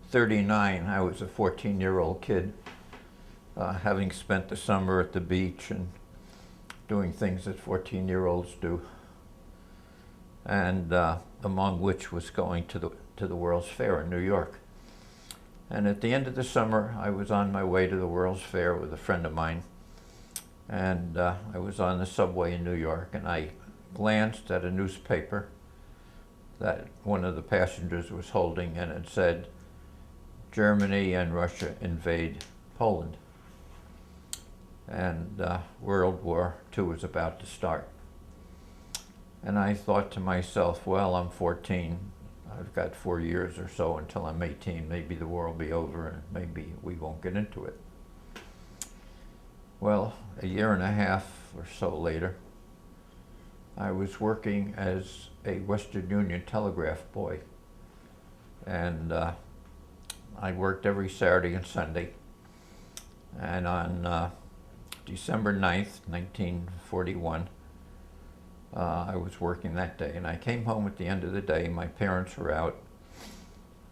39, I was a 14-year-old kid, having spent the summer at the beach and doing things that 14-year-olds do, and among which was going to the World's Fair in New York. And at the end of the summer, I was on my way to the World's Fair with a friend of mine, and I was on the subway in New York, and I glanced at a newspaper that one of the passengers was holding, and it said, "Germany and Russia invade Poland." And World War II was about to start. And I thought to myself, well, I'm 14. I've got 4 years or so until I'm 18. Maybe the war will be over and maybe we won't get into it. Well, a year and a half or so later, I was working as a Western Union telegraph boy. And I worked every Saturday and Sunday. And on December 9th, 1941, I was working that day, and I came home at the end of the day. My parents were out,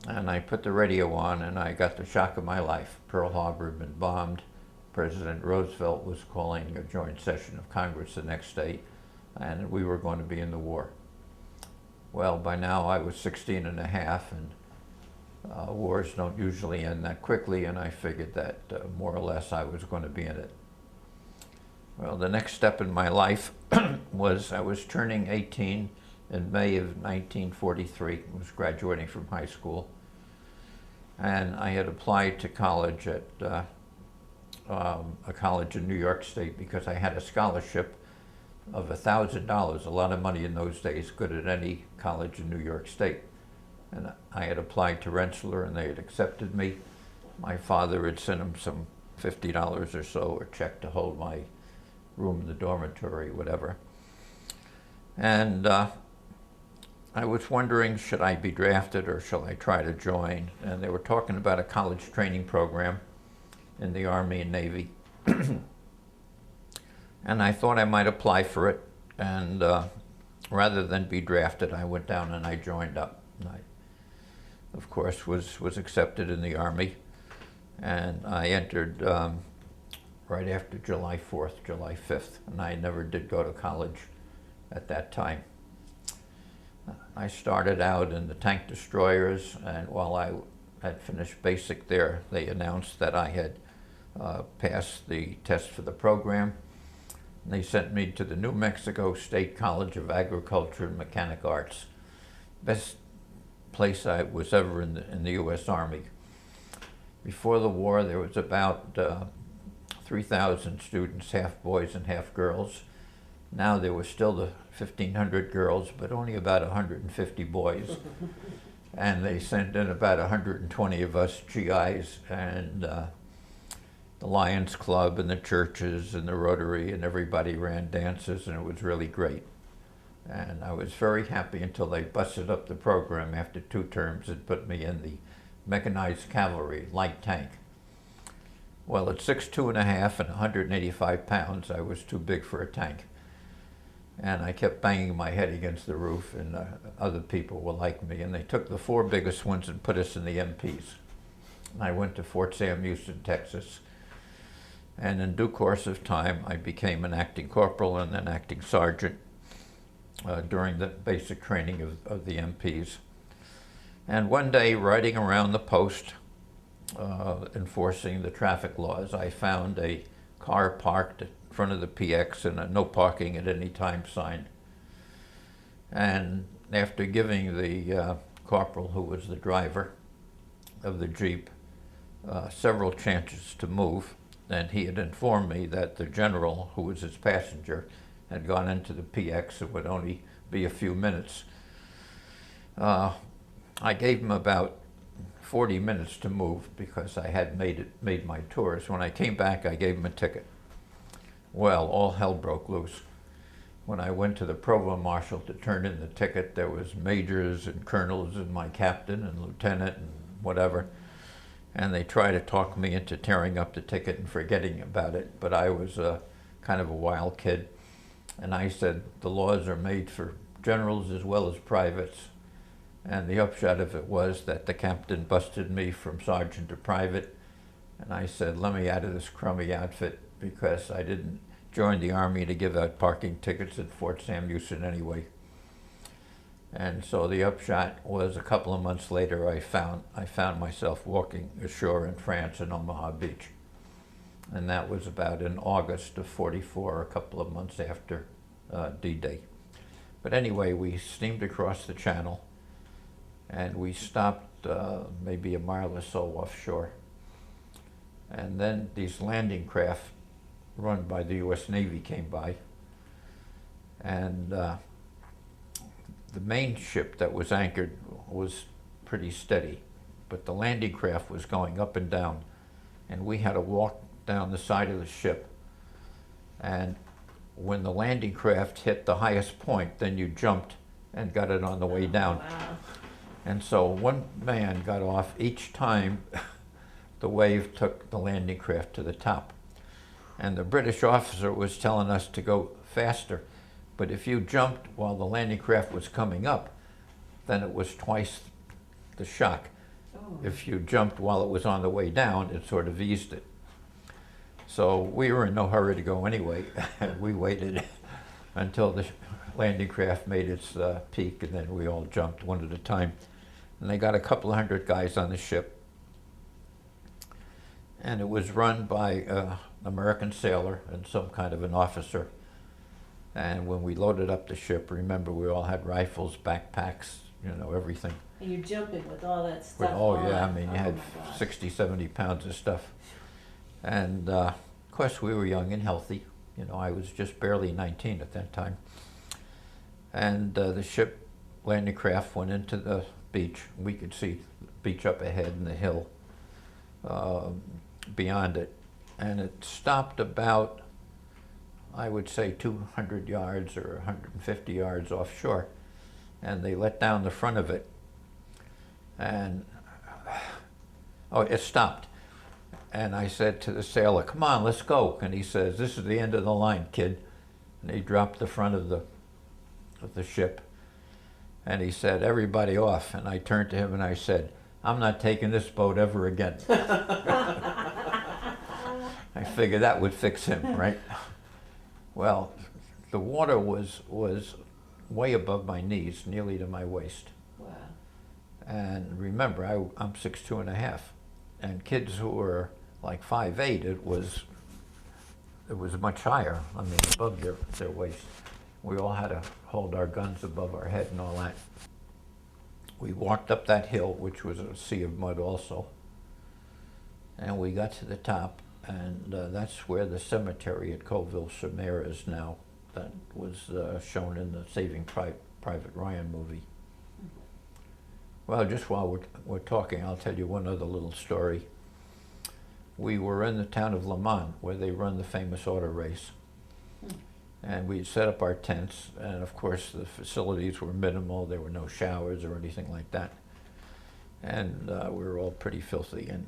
and I put the radio on, and I got the shock of my life. Pearl Harbor had been bombed. President Roosevelt was calling a joint session of Congress the next day, and we were going to be in the war. Well, by now I was 16 and a half, and wars don't usually end that quickly, and I figured that more or less I was going to be in it. Well, the next step in my life was I was turning 18 in May of 1943. I was graduating from high school. And I had applied to college at a college in New York State because I had a scholarship of $1,000, a lot of money in those days, good at any college in New York State. And I had applied to Rensselaer, and they had accepted me. My father had sent him some $50 or so, or check to hold my room in the dormitory, whatever. And I was wondering, should I be drafted or shall I try to join? And they were talking about a college training program in the Army and Navy. And I thought I might apply for it. And rather than be drafted, I went down and I joined up. And I, of course, was accepted in the Army. And I entered right after July 4th, July 5th, and I never did go to college at that time. I started out in the tank destroyers, and while I had finished basic there, they announced that I had passed the test for the program. And they sent me to the New Mexico State College of Agriculture and Mechanic Arts. Best place I was ever in the U.S. Army. Before the war, there was about 3,000 students, half boys and half girls. Now there was still the 1,500 girls, but only about 150 boys. And they sent in about 120 of us GIs, and the Lions Club and the churches and the Rotary, and everybody ran dances, and it was really great. And I was very happy until they busted up the program after 2 terms and put me in the mechanized cavalry, light tank. Well, at 6'2" and a half and 185 pounds, I was too big for a tank. And I kept banging my head against the roof, and other people were like me. And they took the 4 biggest ones and put us in the MPs. And I went to Fort Sam Houston, Texas. And in due course of time, I became an acting corporal and an acting sergeant during the basic training of the MPs. And one day, riding around the post, enforcing the traffic laws, I found a car parked in front of the PX and a no parking at any time sign. And after giving the corporal, who was the driver of the Jeep, several chances to move, and he had informed me that the general, who was his passenger, had gone into the PX and would only be a few minutes. I gave him about 40 minutes to move because I had made my tours. When I came back, I gave him a ticket. Well, all hell broke loose. When I went to the provost marshal to turn in the ticket, there was majors and colonels and my captain and lieutenant and whatever. And they tried to talk me into tearing up the ticket and forgetting about it. But I was kind of a wild kid. And I said, the laws are made for generals as well as privates. And the upshot of it was that the captain busted me from sergeant to private, and I said, let me out of this crummy outfit, because I didn't join the Army to give out parking tickets at Fort Sam Houston anyway. And so the upshot was, a couple of months later, I found myself walking ashore in France in Omaha Beach. And that was about in August of '44, a couple of months after D-Day. But anyway, we steamed across the channel, and we stopped maybe a mile or so offshore. And then these landing craft run by the US Navy came by, and the main ship that was anchored was pretty steady, but the landing craft was going up and down, and we had to walk down the side of the ship. And when the landing craft hit the highest point, then you jumped and got it on the way down. Wow. And so one man got off each time the wave took the landing craft to the top. And the British officer was telling us to go faster, but if you jumped while the landing craft was coming up, then it was twice the shock. Oh. If you jumped while it was on the way down, it sort of eased it. So we were in no hurry to go anyway. We waited until the landing craft made its peak, and then we all jumped one at a time. And they got a couple of hundred guys on the ship. And it was run by an American sailor and some kind of an officer. And when we loaded up the ship, remember, we all had rifles, backpacks, you know, everything. And you're jumping with all that stuff With, oh on. yeah, I mean, you had my gosh. 60, 70 pounds of stuff. And of course, we were young and healthy. You know, I was just barely 19 at that time. And the ship landing craft went into the beach. We could see the beach up ahead and the hill beyond it. And it stopped about, I would say, 200 yards or 150 yards offshore. And they let down the front of it. And, oh, it stopped. And I said to the sailor, come on, let's go. And he says, this is the end of the line, kid. And he dropped the front of the ship. And he said, everybody off. And I turned to him and I said, I'm not taking this boat ever again. I figured that would fix him, right? Well, the water was way above my knees, nearly to my waist. Wow. And remember, I'm 6'2½", and kids who were like 5'8", it was much higher. I mean, above their waist. We all had to hold our guns above our head and all that. We walked up that hill, which was a sea of mud also, and we got to the top, and that's where the cemetery at Colville-sur-Mer is now. That was shown in the Saving Private Ryan movie. Well, just while we're talking, I'll tell you one other little story. We were in the town of Le Mans, where they run the famous auto race. And we set up our tents, and of course the facilities were minimal. There were no showers or anything like that. And we were all pretty filthy, and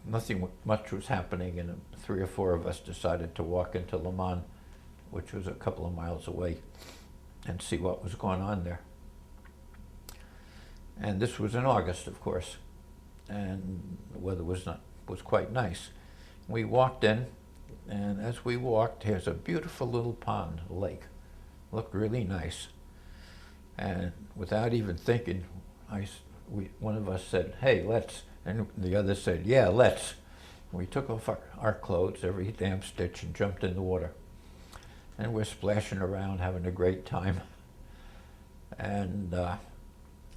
nothing much was happening, and 3 or 4 of us decided to walk into Le Mans, which was a couple of miles away, and see what was going on there. And this was in August, of course, and the weather was quite nice. We walked in, and as we walked, here's a beautiful little pond, a lake. Looked really nice. And without even thinking, one of us said, hey, let's, and the other said, yeah, let's. We took off our clothes, every damn stitch, and jumped in the water. And we're splashing around, having a great time. And a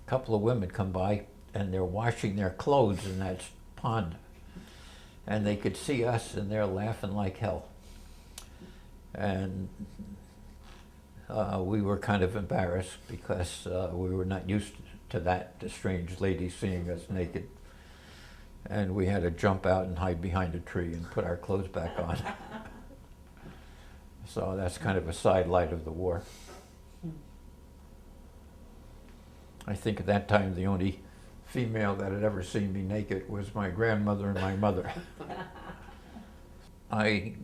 couple of women come by, and they're washing their clothes in that pond. And they could see us, and they're laughing like hell. And we were kind of embarrassed, because we were not used to that, the strange ladies seeing us naked. And we had to jump out and hide behind a tree and put our clothes back on. So that's kind of a sidelight of the war. I think at that time the only female that had ever seen me naked was my grandmother and my mother. I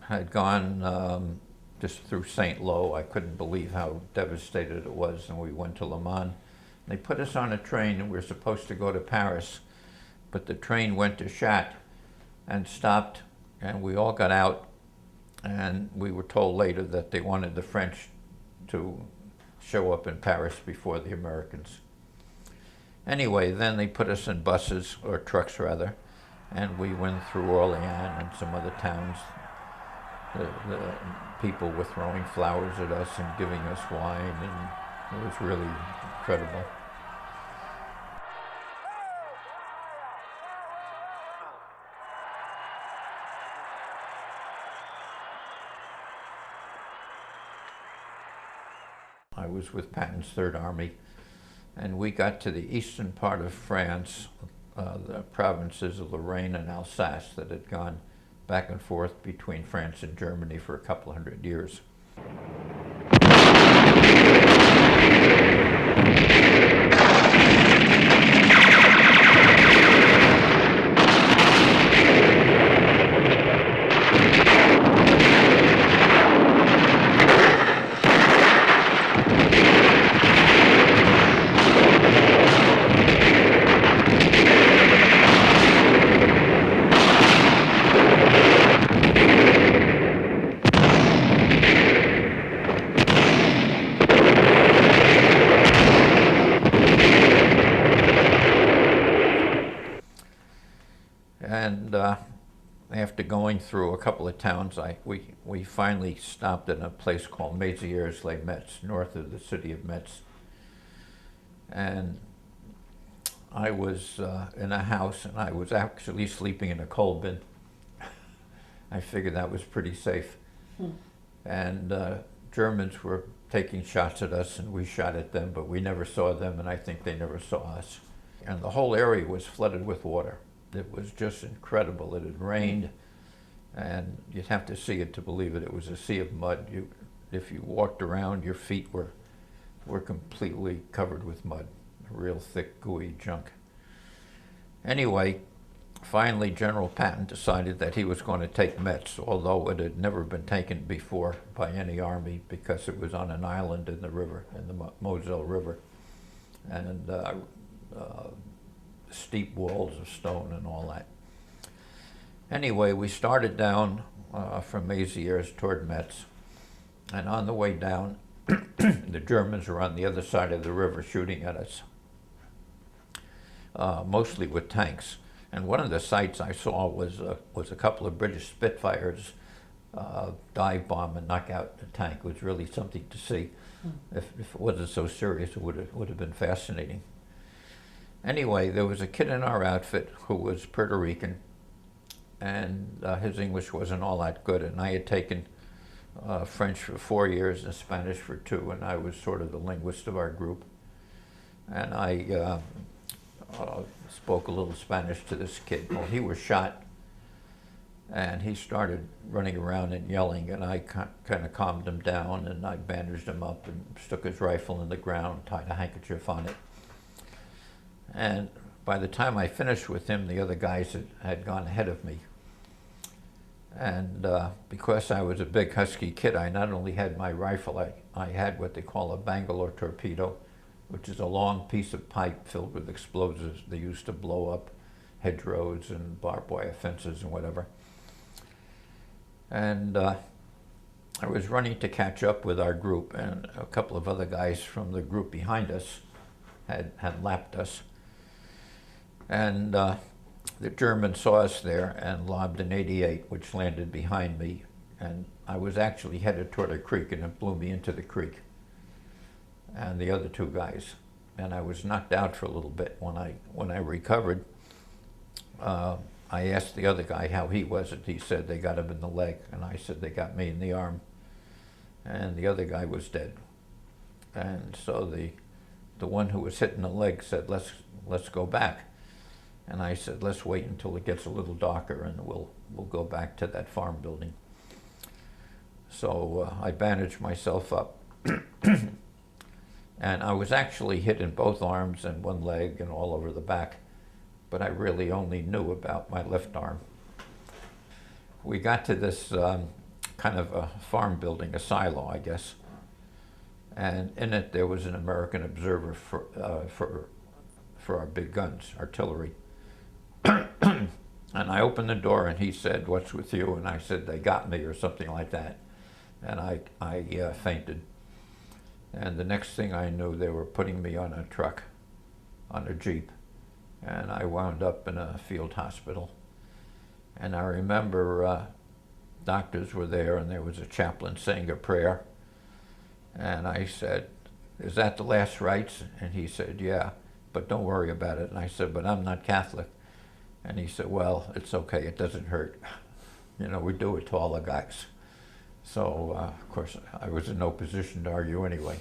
had gone just through St. Lo. I couldn't believe how devastated it was, and we went to Le Mans, They put us on a train and we were supposed to go to Paris, but the train went to Chat and stopped, and we all got out, and we were told later that they wanted the French to show up in Paris before the Americans. Anyway, then they put us in buses, or trucks rather, and we went through Orléans and some other towns. The people were throwing flowers at us and giving us wine, and it was really incredible. I was with Patton's Third Army, and we got to the eastern part of France, the provinces of Lorraine and Alsace that had gone back and forth between France and Germany for a couple hundred years. And after going through a couple of towns, we finally stopped in a place called Mézières-les-Metz, north of the city of Metz. And I was in a house, and I was actually sleeping in a coal bin. I figured that was pretty safe. And Germans were taking shots at us, and we shot at them, but we never saw them, and I think they never saw us. And the whole area was flooded with water. It was just incredible. It had rained, and you'd have to see it to believe it. It was a sea of mud. If you walked around, your feet were completely covered with mud, real thick, gooey junk. Anyway, finally General Patton decided that he was going to take Metz, although it had never been taken before by any army because it was on an island in the river, in the Moselle River, and steep walls of stone and all that. Anyway, we started down from Mézières toward Metz, and on the way down, the Germans were on the other side of the river shooting at us, mostly with tanks. And one of the sights I saw was a couple of British Spitfires dive bomb and knock out the tank. It was really something to see. If it wasn't so serious, it would have been fascinating. Anyway, there was a kid in our outfit who was Puerto Rican, and his English wasn't all that good, and I had taken French for 4 years and Spanish for 2, and I was sort of the linguist of our group. And I spoke a little Spanish to this kid. Well, he was shot, and he started running around and yelling, and I kind of calmed him down, and I bandaged him up and stuck his rifle in the ground, tied a handkerchief on it. And by the time I finished with him, the other guys had gone ahead of me. And because I was a big husky kid, I not only had my rifle, I had what they call a Bangalore torpedo, which is a long piece of pipe filled with explosives they used to blow up hedgerows and barbed wire fences and whatever. And I was running to catch up with our group, and a couple of other guys from the group behind us had lapped us. And the Germans saw us there and lobbed an 88, which landed behind me. And I was actually headed toward a creek, and it blew me into the creek, and the other 2 guys. And I was knocked out for a little bit. When I recovered, I asked the other guy how he was, and he said they got him in the leg. And I said they got me in the arm. And the other guy was dead. And so the one who was hit in the leg said, let's go back. And I said, let's wait until it gets a little darker, and we'll go back to that farm building. So I bandaged myself up. And I was actually hit in both arms and one leg and all over the back, but I really only knew about my left arm. We got to this kind of a farm building, a silo, I guess. and in it there was an American observer for our big guns, artillery. And I opened the door and he said, "What's with you?" And I said, "They got me," or something like that. And I fainted. And the next thing I knew, they were putting me on a truck, on a Jeep. And I wound up in a field hospital. And I remember doctors were there and there was a chaplain saying a prayer. And I said, "Is that the last rites?" And he said, "Yeah, but don't worry about it." And I said, "But I'm not Catholic." And he said, "Well, it's okay, it doesn't hurt. You know, we do it to all the guys." So, of course, I was in no position to argue anyway.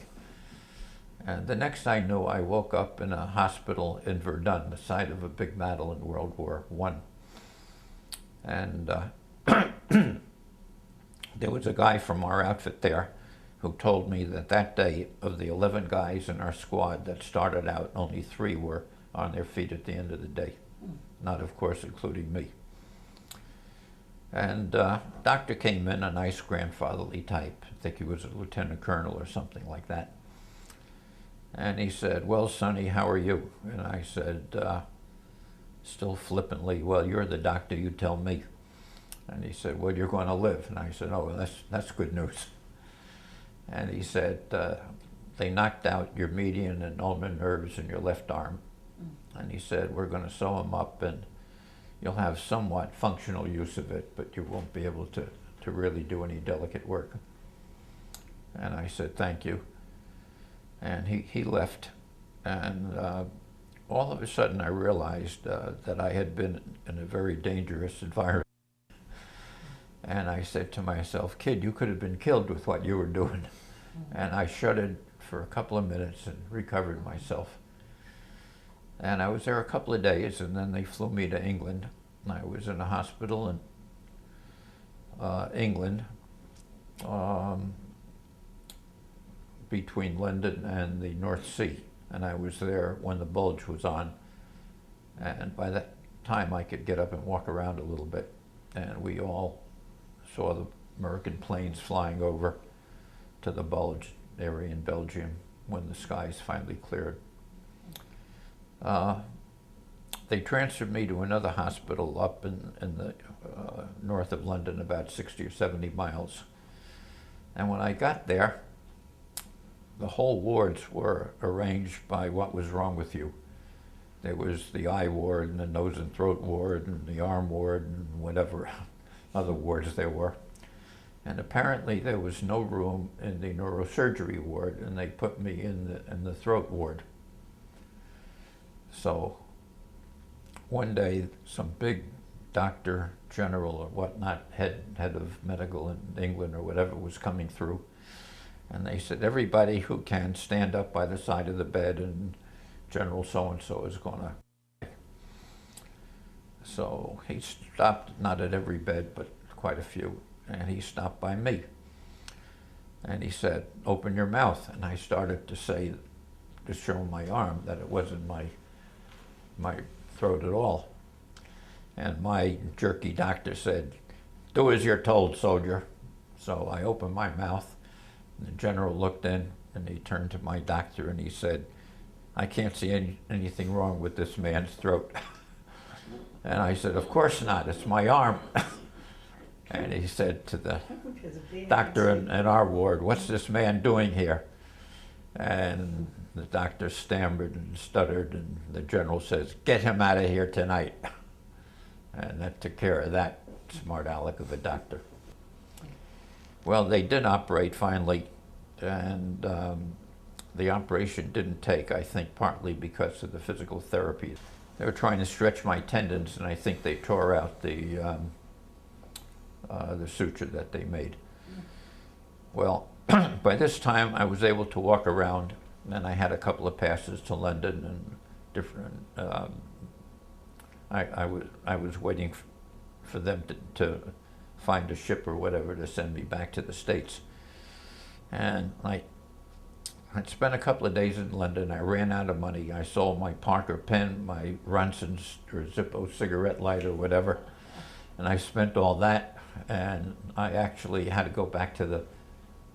And the next I knew, I woke up in a hospital in Verdun, the site of a big battle in World War I. And there was a guy from our outfit there who told me that that day, of the 11 guys in our squad that started out, only 3 were on their feet at the end of the day. Not, of course, including me. And doctor came in, a nice grandfatherly type. I think he was a lieutenant colonel or something like that. And he said, "Well, Sonny, how are you?" And I said, still flippantly, "Well, you're the doctor, you tell me." And he said, "Well, you're going to live." And I said, "Oh, well, that's good news." And he said, "They knocked out your median and ulnar nerves in your left arm." And he said, "We're going to sew them up and you'll have somewhat functional use of it, but you won't be able to really do any delicate work." And I said, "Thank you." And he left. And all of a sudden I realized that I had been in a very dangerous environment. And I said to myself, "Kid, you could have been killed with what you were doing." And I shuddered for a couple of minutes and recovered myself. And I was there a couple of days, and then they flew me to England. And I was in a hospital in England, between London and the North Sea. And I was there when the bulge was on. And by that time I could get up and walk around a little bit. And we all saw the American planes flying over to the bulge area in Belgium when the skies finally cleared. They transferred me to another hospital up in the north of London, about 60 or 70 miles. And when I got there, the whole wards were arranged by what was wrong with you. There was the eye ward and the nose and throat ward and the arm ward and whatever other wards there were. And apparently there was no room in the neurosurgery ward, and they put me in the throat ward. So one day, some big doctor general or whatnot, head of medical in England or whatever, was coming through. And they said, "Everybody who can stand up by the side of the bed, and General so-and-so is going to." So he stopped, not at every bed, but quite a few. And he stopped by me. And he said, "Open your mouth." And I started to say, to show my arm, that it wasn't my throat at all. And my jerky doctor said, "Do as you're told, soldier." So I opened my mouth. And the general looked in, and he turned to my doctor and he said, "I can't see anything wrong with this man's throat." And I said, "Of course not, it's my arm." And he said to the doctor in our ward, "What's this man doing here?" And the doctor stammered and stuttered, and the general says, "Get him out of here tonight." And that took care of that smart aleck of a doctor. Well, they did operate finally, and the operation didn't take, I think, partly because of the physical therapy. They were trying to stretch my tendons, and I think they tore out the suture that they made. Well, by this time I was able to walk around, and I had a couple of passes to London and different. I was waiting for them to find a ship or whatever to send me back to the States. And I'd spent a couple of days in London. I ran out of money. I sold my Parker pen, my Ronson's or Zippo cigarette lighter, whatever, and I spent all that. And I actually had to go back to the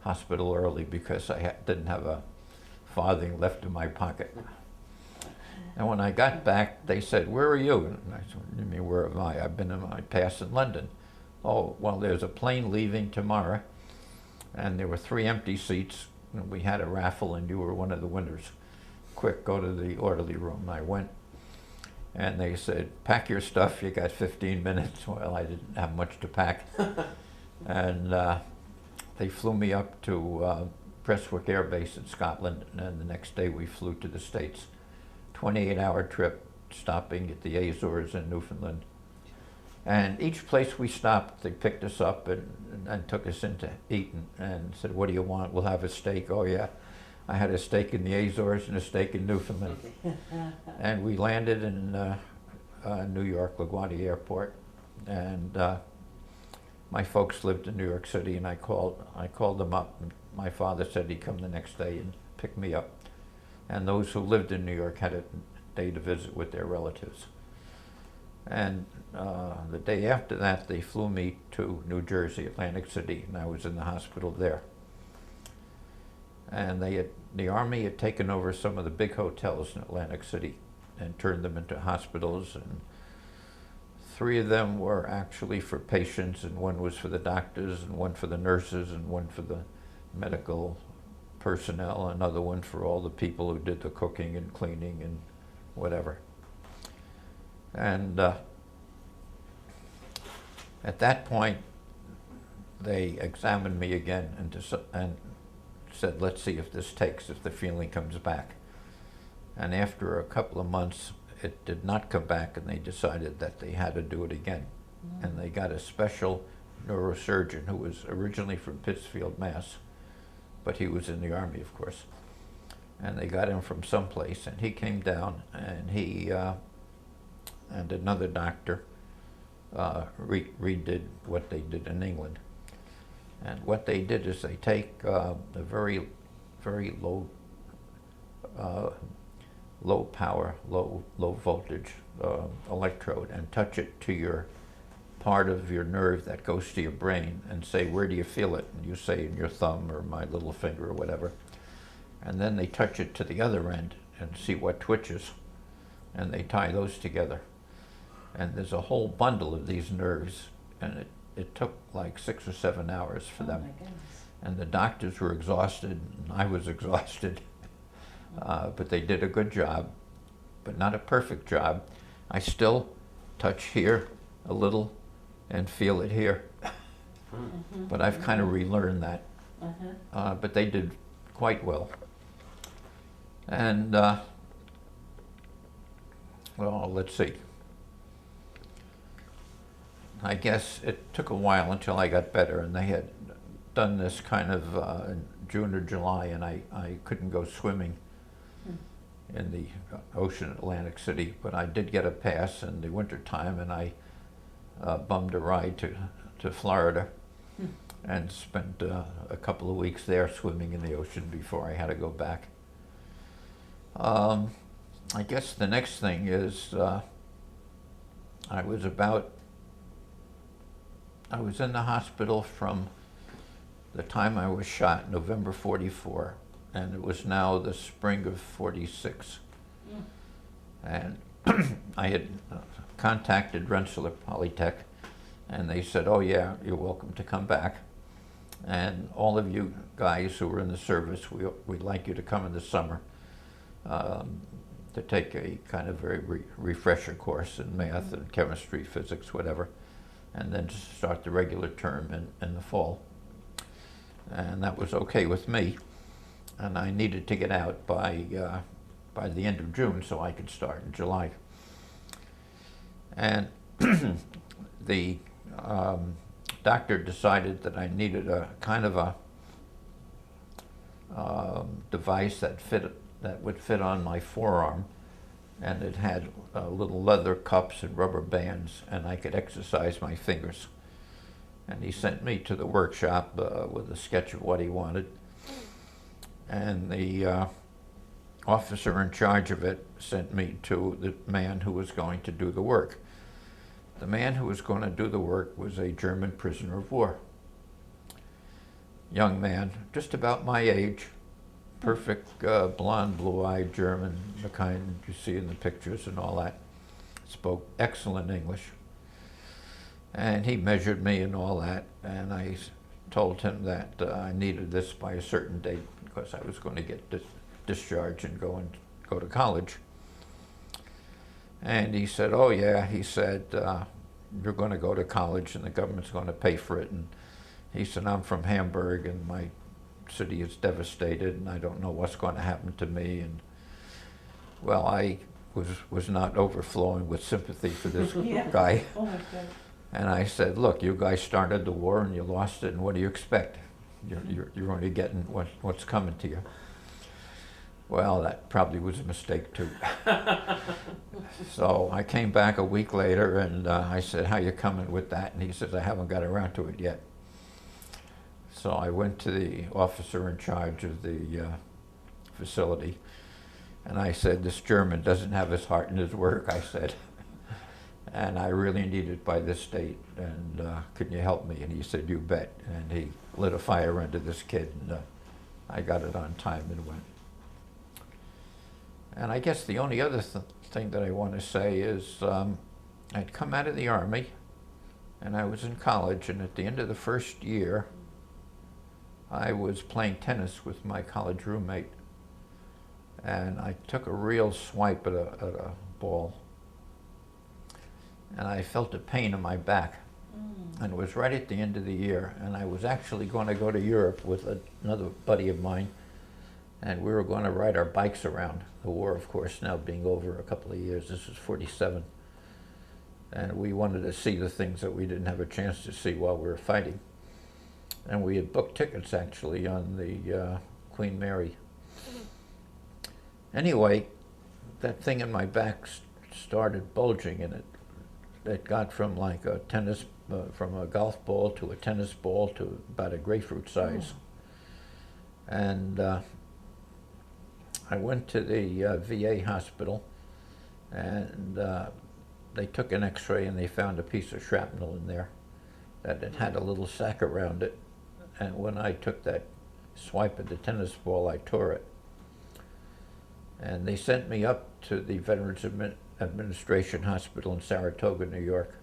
hospital early because I didn't have a farthing left in my pocket. And when I got back, they said, "Where are you?" And I said, "What do you mean, where am I? I've been in my pass in London." "Oh, well, there's a plane leaving tomorrow, and there were 3 empty seats, and we had a raffle, and you were one of the winners. Quick, go to the orderly room." I went, and they said, "Pack your stuff, you got 15 minutes. Well, I didn't have much to pack. And they flew me up to Prestwick Air Base in Scotland, and the next day we flew to the States. 28-hour trip, stopping at the Azores in Newfoundland. And each place we stopped, they picked us up and took us in to eat and said, "What do you want? We'll have a steak." "Oh yeah, I had a steak in the Azores and a steak in Newfoundland." And we landed in New York, LaGuardia Airport, and my folks lived in New York City, and I called them up, and my father said he'd come the next day and pick me up. And those who lived in New York had a day to visit with their relatives. And the day after that, they flew me to New Jersey, Atlantic City, and I was in the hospital there. And the Army had taken over some of the big hotels in Atlantic City and turned them into hospitals, and 3 of them were actually for patients, and 1 was for the doctors, and 1 for the nurses, and 1 for the medical personnel, another 1 for all the people who did the cooking and cleaning and whatever. And at that point, they examined me again and said, "Let's see if this takes, if the feeling comes back." And after a couple of months, it did not come back, and they decided that they had to do it again. And they got a special neurosurgeon who was originally from Pittsfield, Mass., but he was in the Army, of course. And they got him from someplace, and he came down, and he and another doctor redid what they did in England. And what they did is they take a very, very low power, low voltage electrode and touch it to your part of your nerve that goes to your brain and say, "Where do you feel it?" And you say, "In your thumb or my little finger," or whatever. And then they touch it to the other end and see what twitches, and they tie those together. And there's a whole bundle of these nerves, and it took like 6 or 7 hours for them. My goodness. And the doctors were exhausted, and I was exhausted. But they did a good job, but not a perfect job. I still touch here a little and feel it here. But I've kind of relearned that. But they did quite well. And, well, let's see. I guess it took a while until I got better, and they had done this kind of in June or July, and I couldn't go swimming in the ocean at Atlantic City, but I did get a pass in the winter time, and I bummed a ride to Florida and spent a couple of weeks there swimming in the ocean before I had to go back. I guess the next thing is I was in the hospital from the time I was shot, November 44, and it was now the spring of 46. And I had contacted Rensselaer Polytech, and they said, "Oh yeah, you're welcome to come back. And all of you guys who were in the service, we'd like you to come in the summer to take a kind of very refresher course in math and chemistry, physics, whatever, and then just start the regular term in the fall." And that was okay with me. And I needed to get out by the end of June so I could start in July. And the doctor decided that I needed a kind of a device that would fit on my forearm, and it had little leather cups and rubber bands, and I could exercise my fingers. And he sent me to the workshop with a sketch of what he wanted. And the officer in charge of it sent me to the man who was going to do the work. The man who was going to do the work was a German prisoner of war. young man, just about my age, perfect blonde, blue-eyed German, the kind you see in the pictures and all that. Spoke excellent English. And he measured me and all that, and I told him that I needed this by a certain date because I was going to get discharged and go to college. And he said, oh yeah, he said, you're going to go to college and the government's going to pay for it. And he said, I'm from Hamburg and my city is devastated and I don't know what's going to happen to me. And well, I was not overflowing with sympathy for this guy. Oh my God. And I said, look, you guys started the war and you lost it, and what do you expect? You're only getting what's coming to you. Well, that probably was a mistake too. So I came back a week later and I said, how you coming with that? And he says, I haven't got around to it yet. So I went to the officer in charge of the facility and I said, this German doesn't have his heart in his work, I said. And I really need it by this date, and can you help me? And he said, you bet. And he lit a fire under this kid, and I got it on time and went. And I guess the only other thing that I want to say is I'd come out of the Army, and I was in college, and at the end of the first year, I was playing tennis with my college roommate, and I took a real swipe at a ball. And I felt a pain in my back. And it was right at the end of the year, and I was actually going to go to Europe with another buddy of mine, and we were going to ride our bikes around. The war, of course, now being over a couple of years. This was '47. And we wanted to see the things that we didn't have a chance to see while we were fighting. And we had booked tickets, actually, on the Queen Mary. Anyway, that thing in my back started bulging, and it got from like a tennis, from a golf ball to a tennis ball to about a grapefruit size. Oh. And I went to the VA hospital, and they took an x-ray and they found a piece of shrapnel in there that it had a little sac around it. And when I took that swipe at the tennis ball, I tore it. And they sent me up to the Veterans Administration Hospital in Saratoga, New York.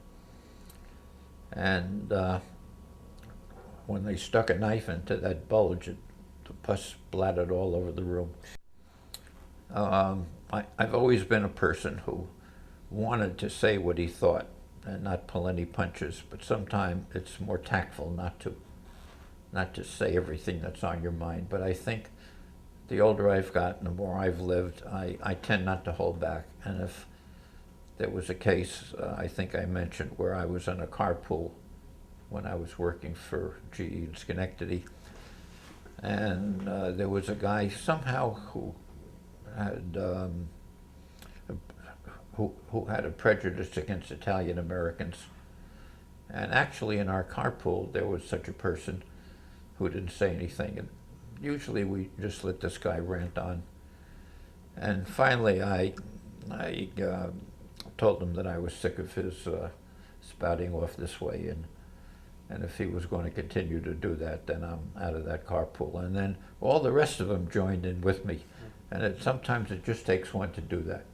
And when they stuck a knife into that bulge, the pus splattered all over the room. I've always been a person who wanted to say what he thought and not pull any punches, but sometimes it's more tactful not to say everything that's on your mind. But I think the older I've gotten, the more I've lived, I tend not to hold back. And if there was a case, I think I mentioned, where I was in a carpool when I was working for GE in Schenectady, and there was a guy somehow who had a prejudice against Italian Americans. And actually in our carpool there was such a person who didn't say anything, and usually we just let this guy rant on. And finally I told him that I was sick of his spouting off this way, and if he was going to continue to do that, then I'm out of that carpool. And then all the rest of them joined in with me, and sometimes it just takes one to do that.